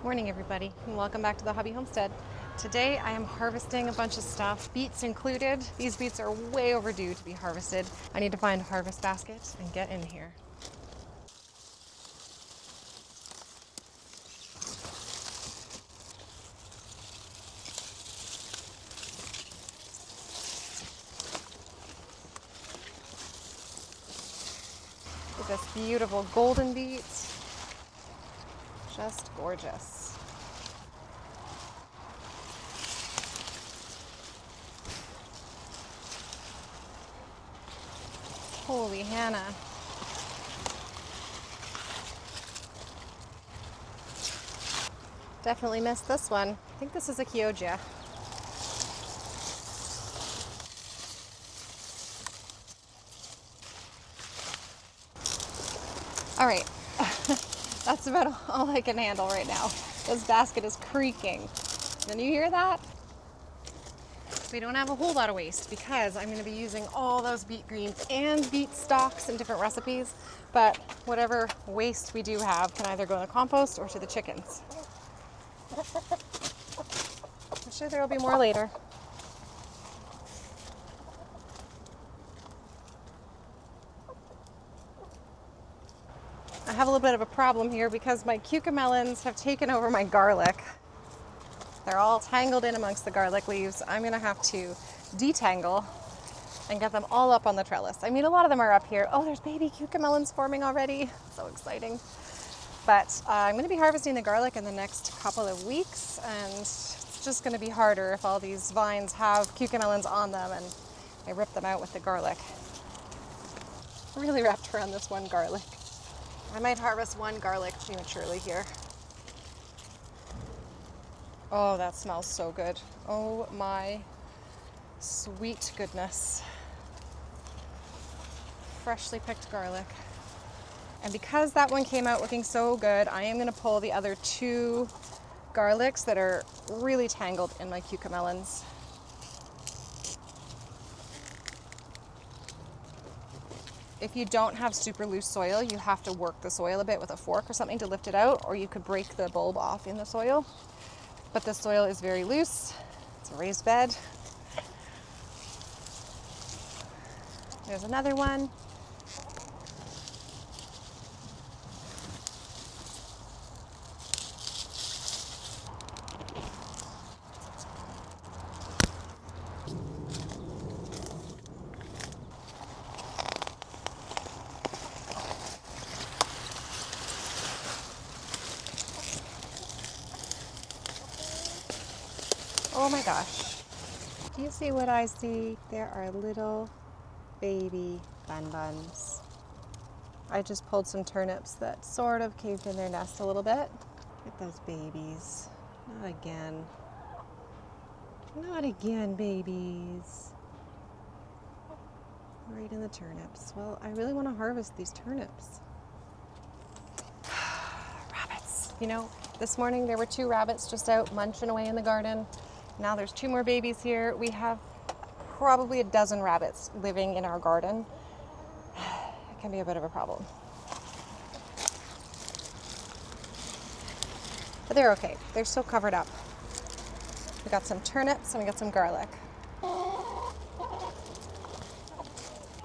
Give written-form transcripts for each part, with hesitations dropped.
Morning everybody, and welcome back to the Hobby Homestead. Today I am harvesting a bunch of stuff, beets included. These beets are way overdue to be harvested. I need to find a harvest basket and get in here. Look at this beautiful golden beet. Just gorgeous. Holy Hannah. Definitely missed this one. I think this is a Chioggia. All right, that's about all I can handle right now. This basket is creaking. Can you hear that? We don't have a whole lot of waste because I'm going to be using all those beet greens and beet stalks in different recipes, but whatever waste we do have can either go in the compost or to the chickens. I'm sure there will be more later. I have a little bit of a problem here because my cucamelons have taken over my garlic. They're all tangled in amongst the garlic leaves. I'm gonna have to detangle and get them all up on the trellis. I mean, a lot of them are up here. Oh, there's baby cucamelons forming already. So exciting. But I'm gonna be harvesting the garlic in the next couple of weeks, and it's just gonna be harder if all these vines have cucamelons on them and I rip them out with the garlic. I'm really wrapped around this one garlic. I might harvest one garlic prematurely here. Oh, that smells so good. Oh my sweet goodness. Freshly picked garlic. And because that one came out looking so good, I am gonna pull the other two garlics that are really tangled in my cucamelons. If you don't have super loose soil, you have to work the soil a bit with a fork or something to lift it out, or you could break the bulb off in the soil. But the soil is very loose. It's a raised bed. There's another one. Oh my gosh. Do you see what I see? There are little baby bun-buns. I just pulled some turnips that sort of caved in their nest a little bit. Look at those babies. Not again. Not again, babies. Right in the turnips. Well, I really want to harvest these turnips. Rabbits. You know, this morning there were 2 rabbits just out munching away in the garden. Now there's 2 more babies here. We have probably a dozen rabbits living in our garden. It can be a bit of a problem. But they're okay. They're still covered up. We got some turnips and we got some garlic.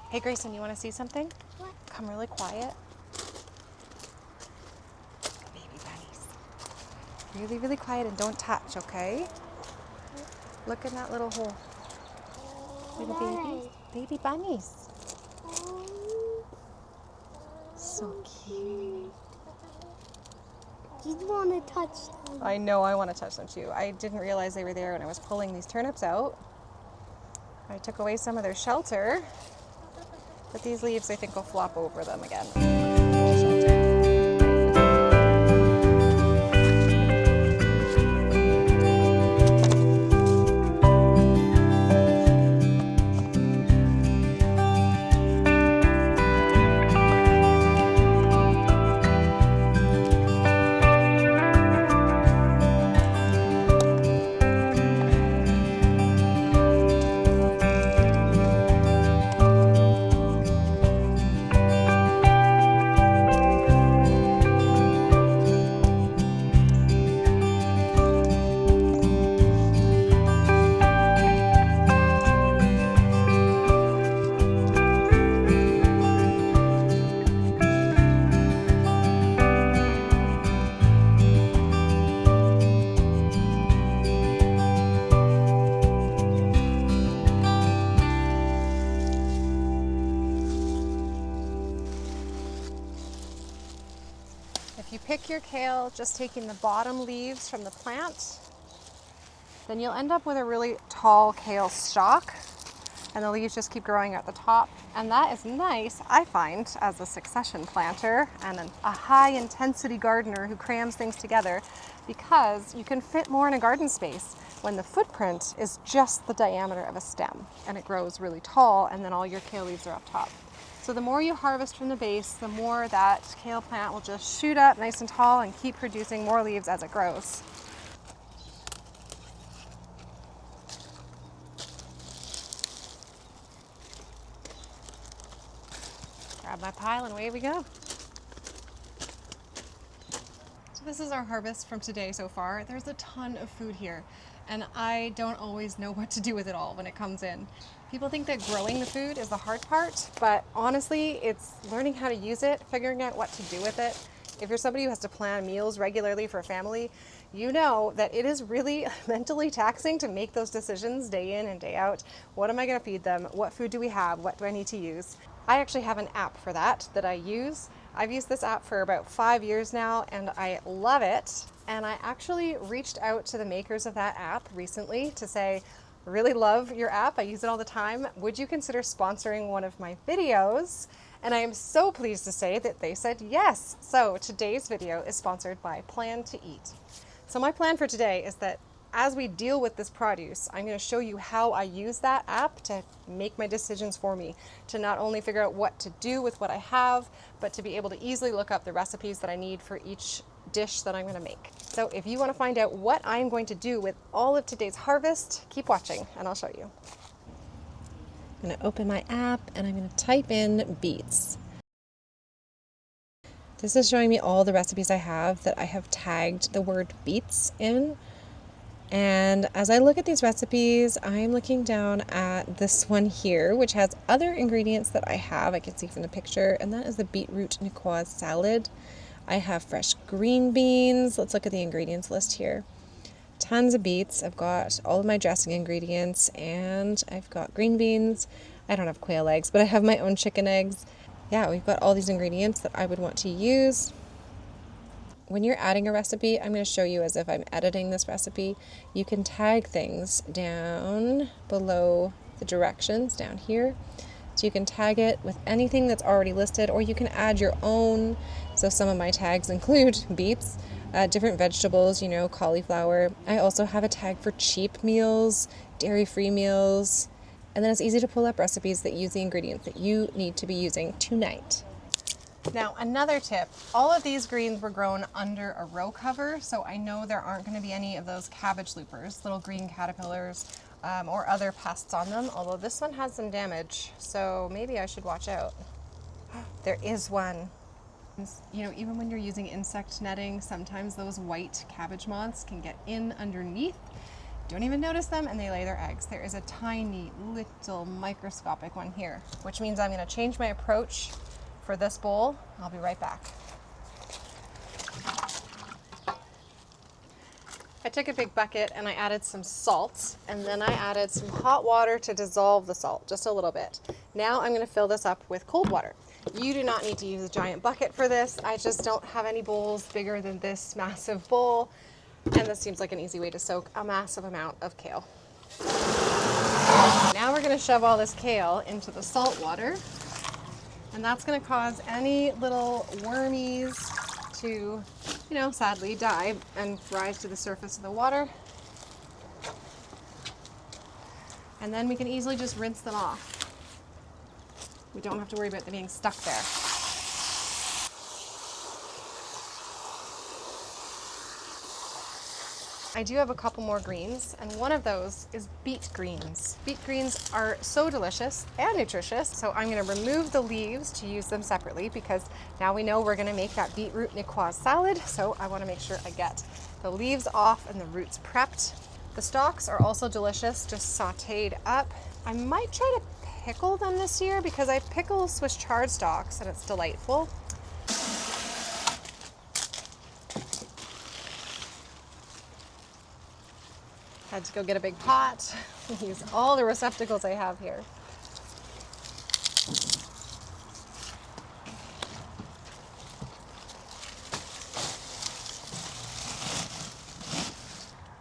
Hey Grayson, you want to see something? What? Come really quiet. Baby bunnies. Really, really quiet and don't touch, okay? Look in that little hole. Little babies. Baby bunnies. So cute. You want to touch them. I know I want to touch them too. I didn't realize they were there when I was pulling these turnips out. I took away some of their shelter, but these leaves I think will flop over them again. pick your kale just taking the bottom leaves from the plant, then you'll end up with a really tall kale stalk, and the leaves just keep growing at the top. And that is nice, I find, as a succession planter and a high intensity gardener who crams things together, because you can fit more in a garden space when the footprint is just the diameter of a stem and it grows really tall, and then all your kale leaves are up top. So the more you harvest from the base, the more that kale plant will just shoot up nice and tall and keep producing more leaves as it grows. Grab my pile and away we go. So this is our harvest from today so far. There's a ton of food here, and I don't always know what to do with it all when it comes in. People think that growing the food is the hard part, but honestly, it's learning how to use it, figuring out what to do with it. If you're somebody who has to plan meals regularly for a family, you know that it is really mentally taxing to make those decisions day in and day out. What am I going to feed them? What food do we have? What do I need to use? I actually have an app for that I use. I've used this app for about 5 years now, and I love it. And I actually reached out to the makers of that app recently to say, really love your app. I use it all the time. Would you consider sponsoring one of my videos? And I am so pleased to say that they said yes. So today's video is sponsored by Plan to Eat. So my plan for today is that as we deal with this produce, I'm going to show you how I use that app to make my decisions for me, to not only figure out what to do with what I have, but to be able to easily look up the recipes that I need for each dish that I'm going to make. So if you want to find out what I'm going to do with all of today's harvest, keep watching and I'll show you. I'm going to open my app and I'm going to type in beets. This is showing me all the recipes I have that I have tagged the word beets in. And as I look at these recipes, I'm looking down at this one here, which has other ingredients that I have, I can see from the picture, and that is the beetroot niçoise salad. I have fresh green beans. Let's look at the ingredients list here. Tons of beets. I've got all of my dressing ingredients, and I've got green beans. I don't have quail eggs, but I have my own chicken eggs. Yeah, we've got all these ingredients that I would want to use. When you're adding a recipe, I'm going to show you as if I'm editing this recipe. You can tag things down below the directions down here. So you can tag it with anything that's already listed, or you can add your own. So some of my tags include beets, different vegetables, cauliflower. I also have a tag for cheap meals, dairy-free meals, and then it's easy to pull up recipes that use the ingredients that you need to be using tonight. Now, another tip, all of these greens were grown under a row cover, so I know there aren't going to be any of those cabbage loopers, little green caterpillars, or other pests on them, although this one has some damage, so maybe I should watch out. There is one. Even when you're using insect netting, sometimes those white cabbage moths can get in underneath. Don't even notice them, and they lay their eggs. There is a tiny, little, microscopic one here, which means I'm going to change my approach for this bowl. I'll be right back. I took a big bucket and I added some salt, and then I added some hot water to dissolve the salt, just a little bit. Now I'm going to fill this up with cold water. You do not need to use a giant bucket for this. I just don't have any bowls bigger than this massive bowl, and this seems like an easy way to soak a massive amount of kale. Now we're going to shove all this kale into the salt water. And that's going to cause any little wormies to, sadly die and rise to the surface of the water. And then we can easily just rinse them off. We don't have to worry about them being stuck there. I do have a couple more greens, and one of those is beet greens. Beet greens are so delicious and nutritious, so I'm going to remove the leaves to use them separately, because now we know we're going to make that beetroot niçoise salad, so I want to make sure I get the leaves off and the roots prepped. The stalks are also delicious, just sauteed up. I might try to pickle them this year, because I pickle Swiss chard stalks and it's delightful. Had to go get a big pot, use all the receptacles I have here.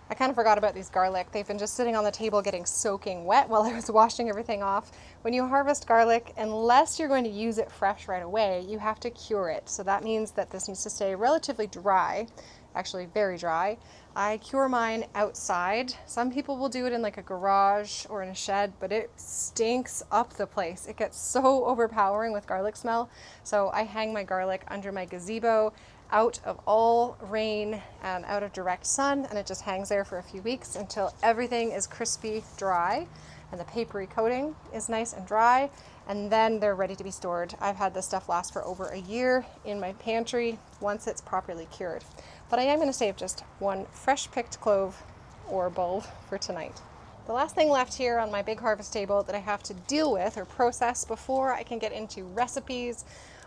I kind of forgot about these garlic. They've been just sitting on the table getting soaking wet while I was washing everything off. When you harvest garlic, unless you're going to use it fresh right away, you have to cure it. So that means that this needs to stay relatively dry, actually very dry. I cure mine outside. Some people will do it in like a garage or in a shed, but it stinks up the place. It gets so overpowering with garlic smell. So I hang my garlic under my gazebo, out of all rain and out of direct sun, and it just hangs there for a few weeks until everything is crispy dry and the papery coating is nice and dry, and then they're ready to be stored. I've had this stuff last for over a year in my pantry once it's properly cured. But I am going to save just one fresh picked clove or bulb for tonight. The last thing left here on my big harvest table that I have to deal with or process before I can get into recipes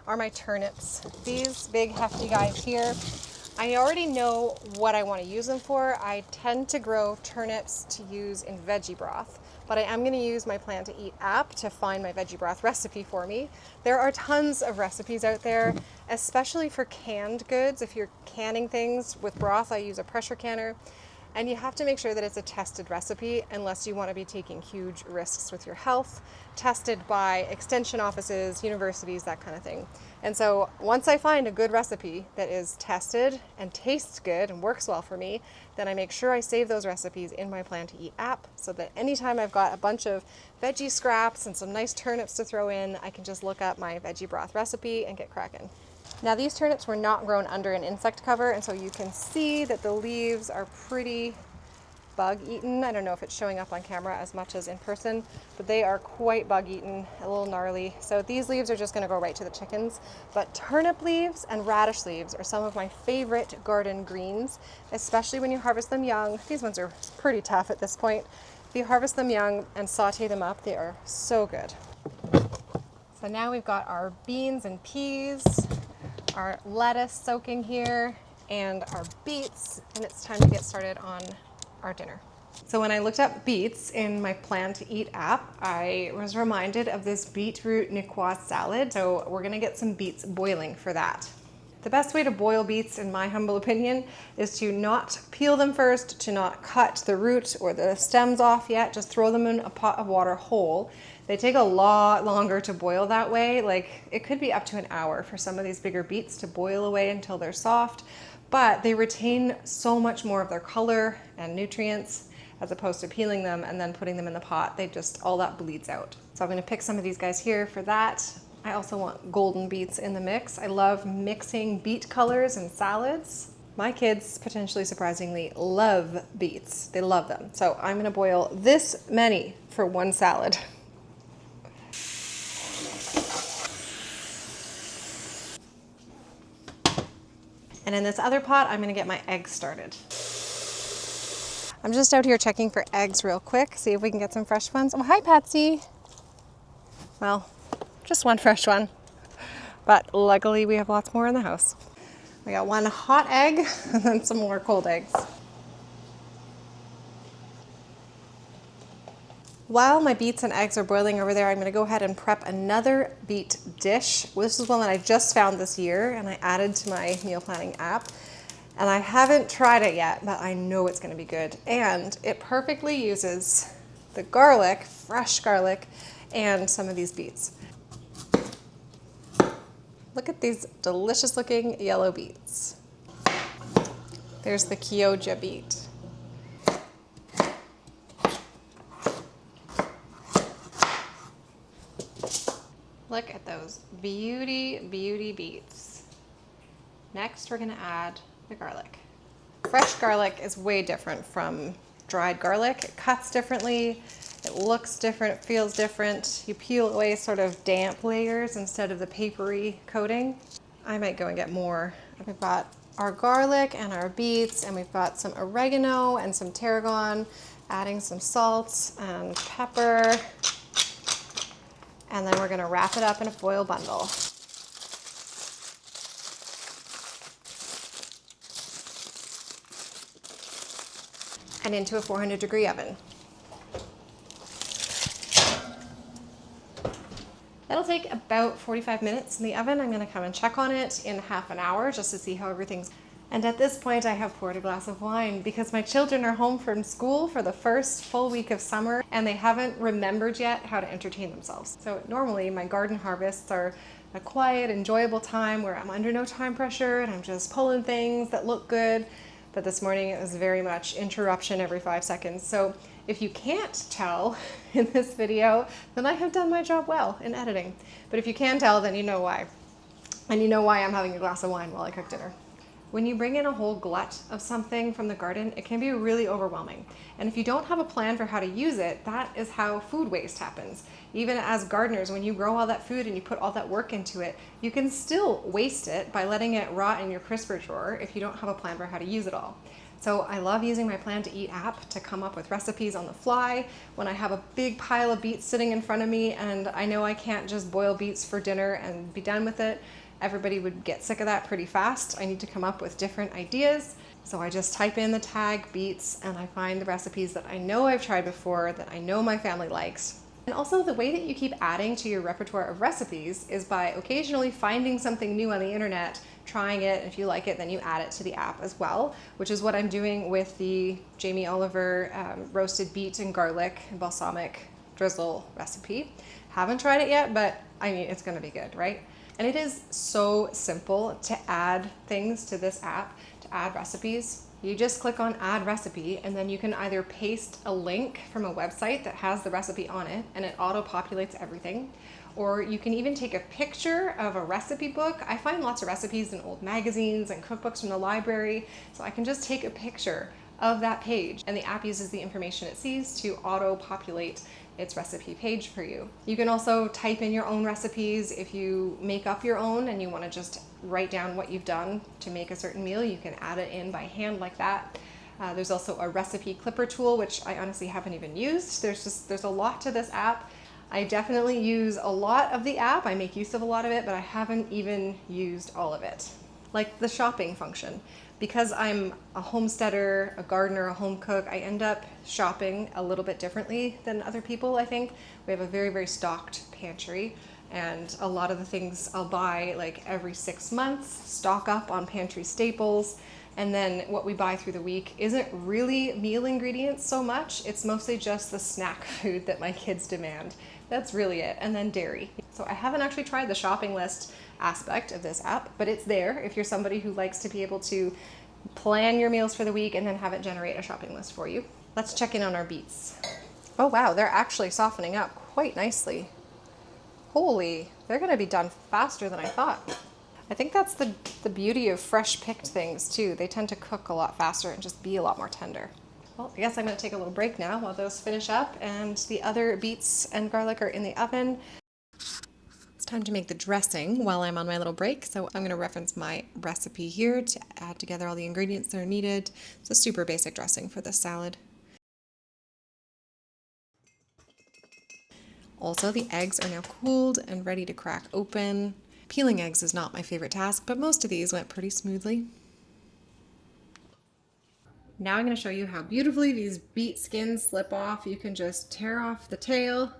are my turnips. These big hefty guys here, I already know what I want to use them for. I tend to grow turnips to use in veggie broth, but I am going to use my Plan to Eat app to find my veggie broth recipe for me. There are tons of recipes out there, especially for canned goods. If you're canning things with broth, I use a pressure canner. And you have to make sure that it's a tested recipe unless you want to be taking huge risks with your health, tested by extension offices, universities, that kind of thing. And so once I find a good recipe that is tested and tastes good and works well for me, then I make sure I save those recipes in my Plan to Eat app so that anytime I've got a bunch of veggie scraps and some nice turnips to throw in, I can just look up my veggie broth recipe and get cracking. Now these turnips were not grown under an insect cover, and so you can see that the leaves are pretty bug eaten. I don't know if it's showing up on camera as much as in person, but they are quite bug eaten, a little gnarly. So these leaves are just going to go right to the chickens. But turnip leaves and radish leaves are some of my favorite garden greens, especially when you harvest them young. These ones are pretty tough at this point. If you harvest them young and saute them up, they are so good. So now we've got our beans and peas, our lettuce soaking here, and our beets, and it's time to get started on our dinner. So when I looked up beets in my Plan to Eat app, I was reminded of this beetroot niçoise salad. So we're gonna get some beets boiling for that. The best way to boil beets, in my humble opinion, is to not peel them first, to not cut the root or the stems off yet, just throw them in a pot of water whole. They take a lot longer to boil that way. Like, it could be up to an hour for some of these bigger beets to boil away until they're soft, but they retain so much more of their color and nutrients as opposed to peeling them and then putting them in the pot. They just, all that bleeds out. So I'm gonna pick some of these guys here for that. I also want golden beets in the mix. I love mixing beet colors in salads. My kids, potentially surprisingly, love beets. They love them. So I'm gonna boil this many for one salad. And in this other pot, I'm gonna get my eggs started. I'm just out here checking for eggs real quick, see if we can get some fresh ones. Oh, hi, Patsy. Well, just one fresh one, but luckily we have lots more in the house. We got one hot egg and then some more cold eggs. While my beets and eggs are boiling over there, I'm gonna go ahead and prep another beet dish. This is one that I just found this year and I added to my meal planning app. And I haven't tried it yet, but I know it's gonna be good. And it perfectly uses the garlic, fresh garlic, and some of these beets. Look at these delicious looking yellow beets. There's the Kyoja beet. Look at those beauty beets. Next, we're gonna add the garlic. Fresh garlic is way different from dried garlic. It cuts differently, it looks different, it feels different. You peel away sort of damp layers instead of the papery coating. I might go and get more. We've got our garlic and our beets, and we've got some oregano and some tarragon, adding some salt and pepper. And then we're gonna wrap it up in a foil bundle. And into a 400-degree oven. That'll take about 45 minutes in the oven. I'm gonna come and check on it in half an hour just to see how everything's. And at this point, I have poured a glass of wine because my children are home from school for the first full week of summer and they haven't remembered yet how to entertain themselves. So normally my garden harvests are a quiet, enjoyable time where I'm under no time pressure and I'm just pulling things that look good. But this morning it was very much interruption every 5 seconds. So if you can't tell in this video, then I have done my job well in editing. But if you can tell, then you know why. And you know why I'm having a glass of wine while I cook dinner. When you bring in a whole glut of something from the garden, it can be really overwhelming. And if you don't have a plan for how to use it, that is how food waste happens. Even as gardeners, when you grow all that food and you put all that work into it, you can still waste it by letting it rot in your crisper drawer if you don't have a plan for how to use it all. So I love using my Plan to Eat app to come up with recipes on the fly. When I have a big pile of beets sitting in front of me and I know I can't just boil beets for dinner and be done with it, everybody would get sick of that pretty fast. I need to come up with different ideas. So I just type in the tag beets and I find the recipes that I know I've tried before, that I know my family likes. And also the way that you keep adding to your repertoire of recipes is by occasionally finding something new on the internet, trying it, and if you like it, then you add it to the app as well, which is what I'm doing with the Jamie Oliver roasted beet and garlic and balsamic drizzle recipe. Haven't tried it yet, but I mean, it's gonna be good, right? And it is so simple to add things to this app, to add recipes. You just click on add recipe and then you can either paste a link from a website that has the recipe on it and it auto-populates everything. Or you can even take a picture of a recipe book. I find lots of recipes in old magazines and cookbooks from the library. So I can just take a picture of that page and the app uses the information it sees to auto-populate its recipe page for you. You can also type in your own recipes. If you make up your own and you want to just write down what you've done to make a certain meal, you can add it in by hand like that. There's also a recipe clipper tool, which I honestly haven't even used. There's a lot to this app. I definitely use a lot of the app. I make use of a lot of it, but I haven't even used all of it. Like the shopping function. Because I'm a homesteader, a gardener, a home cook, I end up shopping a little bit differently than other people, I think. We have a very, very stocked pantry, and a lot of the things I'll buy like every 6 months, stock up on pantry staples, and then what we buy through the week isn't really meal ingredients so much. It's mostly just the snack food that my kids demand. That's really it, and then dairy. So I haven't actually tried the shopping list aspect of this app, but it's there if you're somebody who likes to be able to plan your meals for the week and then have it generate a shopping list for you. Let's check in on our beets. Oh wow, they're actually softening up quite nicely. Holy, they're gonna be done faster than I thought. I think that's the beauty of fresh picked things too. They tend to cook a lot faster and just be a lot more tender. Well, I guess I'm gonna take a little break now while those finish up and the other beets and garlic are in the oven. It's time to make the dressing while I'm on my little break. So I'm going to reference my recipe here to add together all the ingredients that are needed. It's a super basic dressing for this salad. Also, the eggs are now cooled and ready to crack open. Peeling eggs is not my favorite task, but most of these went pretty smoothly. Now I'm going to show you how beautifully these beet skins slip off. You can just tear off the tail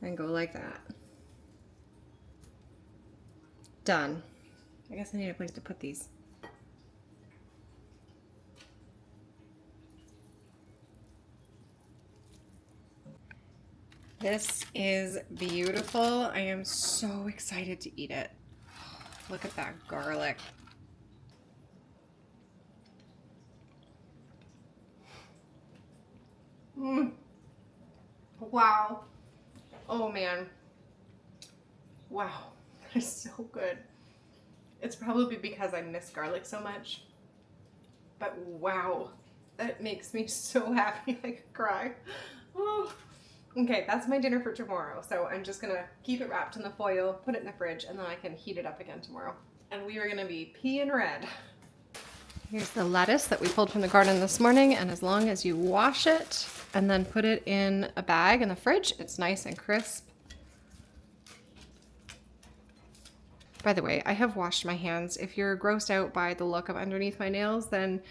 and go like that. Done. I guess I need a place to put these. This is beautiful. I am so excited to eat it. Look at that garlic. Wow. Oh man. Wow. They're so good. It's probably because I miss garlic so much. But wow. That makes me so happy I could cry. Oh. Okay, that's my dinner for tomorrow. So I'm just gonna keep it wrapped in the foil, put it in the fridge, and then I can heat it up again tomorrow. And we are gonna be peeing red. Here's the lettuce that we pulled from the garden this morning, and as long as you wash it and then put it in a bag in the fridge, it's nice and crisp. By the way, I have washed my hands. If you're grossed out by the look of underneath my nails, then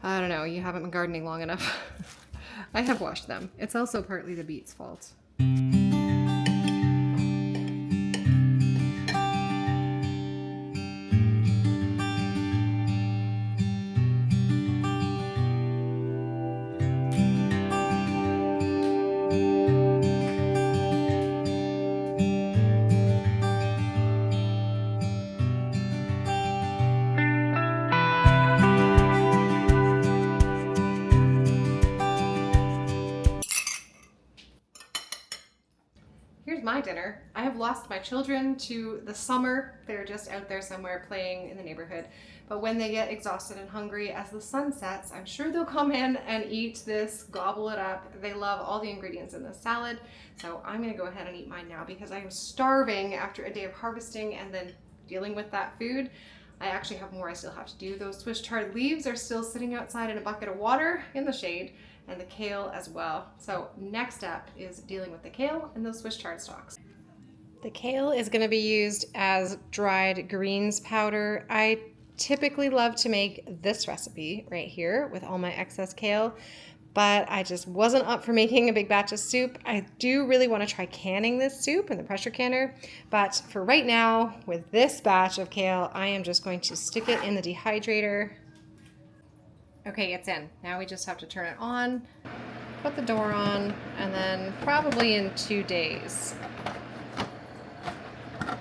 I don't know, you haven't been gardening long enough. I have washed them. It's also partly the beets' fault. with my dinner. I have lost my children to the summer. They're just out there somewhere playing in the neighborhood. But when they get exhausted and hungry as the sun sets, I'm sure they'll come in and eat this, gobble it up. They love all the ingredients in this salad. So I'm gonna go ahead and eat mine now because I am starving after a day of harvesting and then dealing with that food. I actually have more I still have to do. Those Swiss chard leaves are still sitting outside in a bucket of water in the shade, and the kale as well. So next up is dealing with the kale and those Swiss chard stalks. The kale is going to be used as dried greens powder. I typically love to make this recipe right here with all my excess kale, but I just wasn't up for making a big batch of soup. I do really want to try canning this soup in the pressure canner, but for right now, with this batch of kale, I am just going to stick it in the dehydrator. Okay, it's in. Now we just have to turn it on, put the door on, and then probably in 2 days.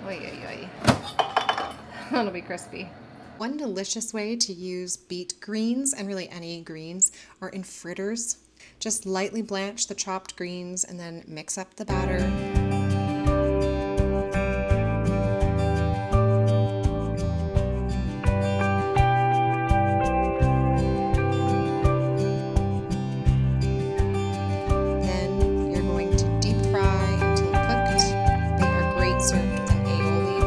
Oy, oy, oy. That'll be crispy. One delicious way to use beet greens, and really any greens, are in fritters. Just lightly blanch the chopped greens and then mix up the batter. Then you're going to deep fry until cooked. They are great served with an aioli.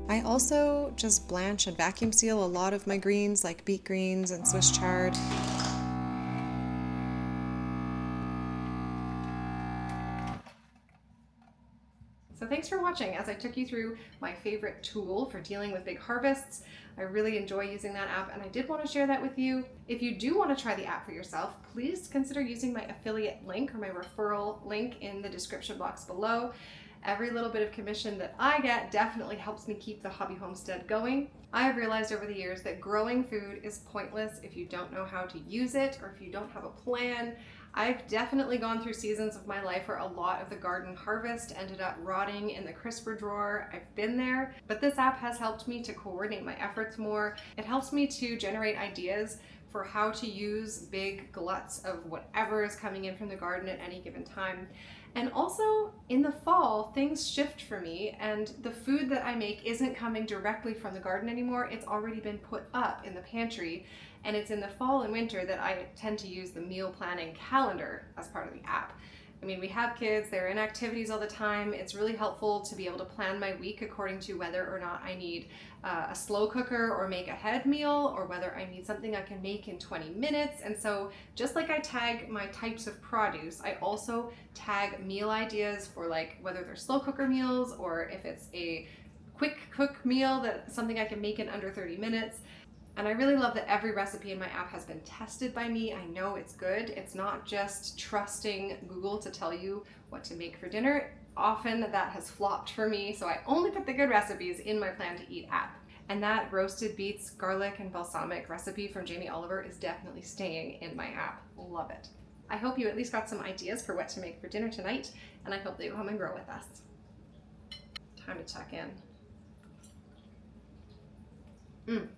I also just blanch and vacuum seal a lot of my greens, like beet greens and Swiss chard. So thanks for watching as I took you through my favorite tool for dealing with big harvests. I really enjoy using that app, and I did want to share that with you. If you do want to try the app for yourself, please consider using my affiliate link or my referral link in the description box below. Every little bit of commission that I get definitely helps me keep the hobby homestead going. I have realized over the years that growing food is pointless if you don't know how to use it or if you don't have a plan. I've definitely gone through seasons of my life where a lot of the garden harvest ended up rotting in the crisper drawer. I've been there, but this app has helped me to coordinate my efforts more. It helps me to generate ideas for how to use big gluts of whatever is coming in from the garden at any given time. And also in the fall, things shift for me, and the food that I make isn't coming directly from the garden anymore. It's already been put up in the pantry, and it's in the fall and winter that I tend to use the meal planning calendar as part of the app. I mean, we have kids, they're in activities all the time. It's really helpful to be able to plan my week according to whether or not I need a slow cooker or make a head meal, or whether I need something I can make in 20 minutes. And so just like I tag my types of produce, I also tag meal ideas for like whether they're slow cooker meals or if it's a quick cook meal, that something I can make in under 30 minutes. And I really love that every recipe in my app has been tested by me. I know it's good. It's not just trusting Google to tell you what to make for dinner. Often that has flopped for me, so I only put the good recipes in my Plan to Eat app. And that roasted beets, garlic, and balsamic recipe from Jamie Oliver is definitely staying in my app. Love it. I hope you at least got some ideas for what to make for dinner tonight, and I hope that you'll come and grow with us. Time to check in.